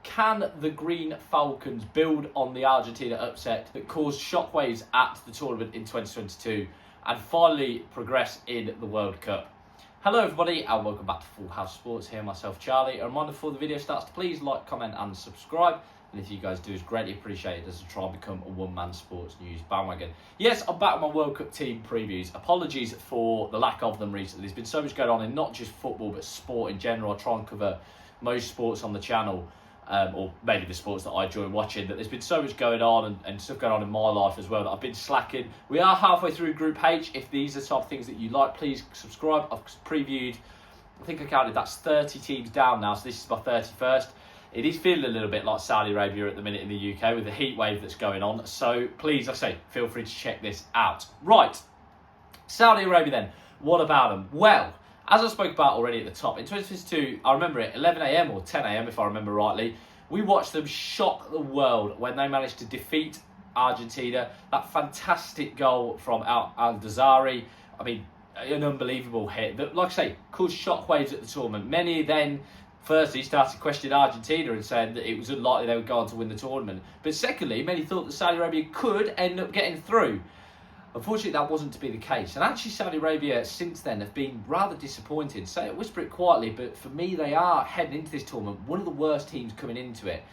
Can the Green Falcons build on the Argentina upset that caused shockwaves at the tournament in 2022 and finally progress in the World Cup? Hello everybody and welcome back to Full House Sports. Here myself, Charlie. A reminder before the video starts to please like, comment and subscribe. And if you guys do, it's greatly appreciated as I try and become a one-man sports news bandwagon. Yes, I'm back with my World Cup team previews. Apologies for the lack of them recently. There's been so much going on in not just football but sport in general. I try and cover most sports on the channel. Or maybe the sports that I enjoy watching, that there's been so much going on and stuff going on in my life as well that I've been slacking. We are halfway through Group H. If these are the type of things that you like, please subscribe. I've previewed, I think I counted, that's 30 teams down now, so this is my 31st. It is feeling a little bit like Saudi Arabia at the minute in the UK with the heat wave that's going on, so please, I say, feel free to check this out. Right, Saudi Arabia then, what about them? Well, as I spoke about already at the top, in 2022, I remember it, 11 AM or 10 AM if I remember rightly, we watched them shock the world when they managed to defeat Argentina. That fantastic goal from Al-Dazari, I mean, an unbelievable hit that, like I say, caused shockwaves at the tournament. Many then, firstly, started questioning Argentina and saying that it was unlikely they would go on to win the tournament. But secondly, many thought that Saudi Arabia could end up getting through. Unfortunately, that wasn't to be the case. And actually, Saudi Arabia, since then, have been rather disappointed. Say, whisper it quietly, but for me, they are heading into this tournament one of the worst teams coming into it.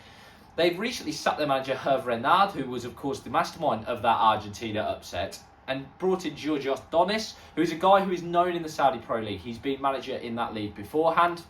They've recently sacked their manager, Hervé Renard, who was, of course, the mastermind of that Argentina upset, and brought in Georgios Donis, who is a guy who is known in the Saudi Pro League. He's been manager in that league beforehand,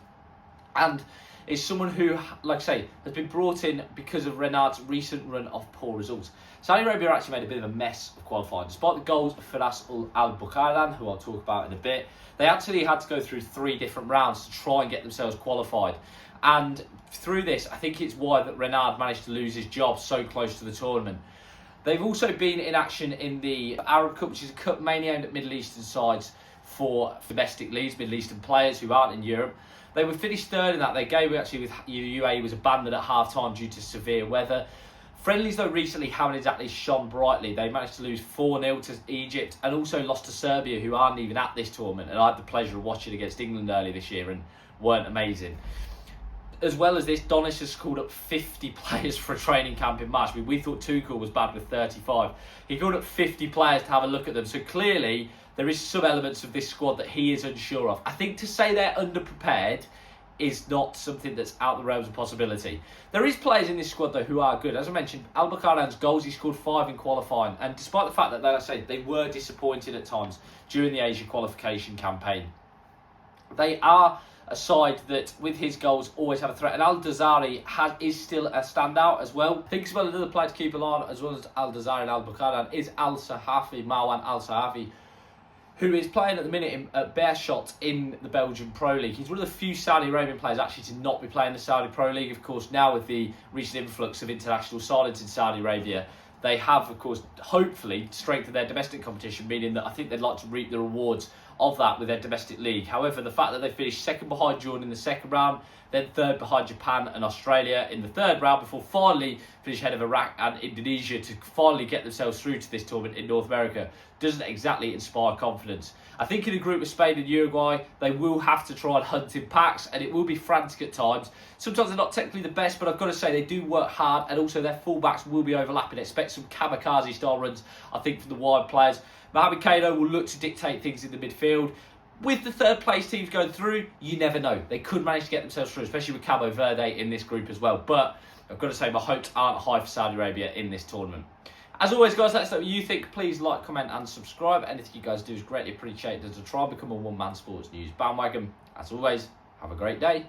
and is someone who, like I say, has been brought in because of Renard's recent run of poor results. Saudi Arabia actually made a bit of a mess of qualifying. Despite the goals of Firas Al-Bukhairan, who I'll talk about in a bit, they actually had to go through 3 different rounds to try and get themselves qualified. And through this, I think it's why that Renard managed to lose his job so close to the tournament. They've also been in action in the Arab Cup, which is a cup mainly aimed at Middle Eastern sides for domestic leagues, Middle Eastern players who aren't in Europe. They were finished third in that. Their game actually with UAE was abandoned at half-time due to severe weather. Friendlies, though, recently haven't exactly shone brightly. They managed to lose 4-0 to Egypt and also lost to Serbia, who aren't even at this tournament. And I had the pleasure of watching against England earlier this year and weren't amazing. As well as this, Donis has called up 50 players for a training camp in March. I mean, we thought Tuchel was bad with 35. He called up 50 players to have a look at them. So clearly, there is some elements of this squad that he is unsure of. I think to say they're underprepared is not something that's out the realms of possibility. There is players in this squad, though, who are good. As I mentioned, Al-Bukhairan's goals, he scored 5 in qualifying. And despite the fact that, like I say, they were disappointed at times during the Asia qualification campaign, they are a side that, with his goals, always have a threat. And Al-Dazari is still a standout as well. I think as well another player to keep an eye on, as well as Al-Dazari and Al-Bukhairan, is Al-Sahafi, Marwan Al-Sahafi, who is playing at the minute at Beerschot in the Belgian Pro League. He's one of the few Saudi Arabian players actually to not be playing the Saudi Pro League. Of course, now with the recent influx of international silence in Saudi Arabia, they have, of course, hopefully strengthened their domestic competition, meaning that I think they'd like to reap the rewards of that with their domestic league. However, the fact that they finished second behind Jordan in the second round, then third behind Japan and Australia in the third round, before finally finish ahead of Iraq and Indonesia to finally get themselves through to this tournament in North America, doesn't exactly inspire confidence. I think in a group with Spain and Uruguay, they will have to try and hunt in packs, and it will be frantic at times. Sometimes they're not technically the best, but I've got to say they do work hard, and also their fullbacks will be overlapping. Expect some kamikaze-style runs, I think, from the wide players. Mohamed Kano will look to dictate things in the midfield. With the third place teams going through, you never know. They could manage to get themselves through, especially with Cabo Verde in this group as well. But I've got to say, my hopes aren't high for Saudi Arabia in this tournament. As always, guys, let us know what you think. Please like, comment and subscribe. Anything you guys do is greatly appreciated as I try and become a one-man sports news bandwagon. As always, have a great day.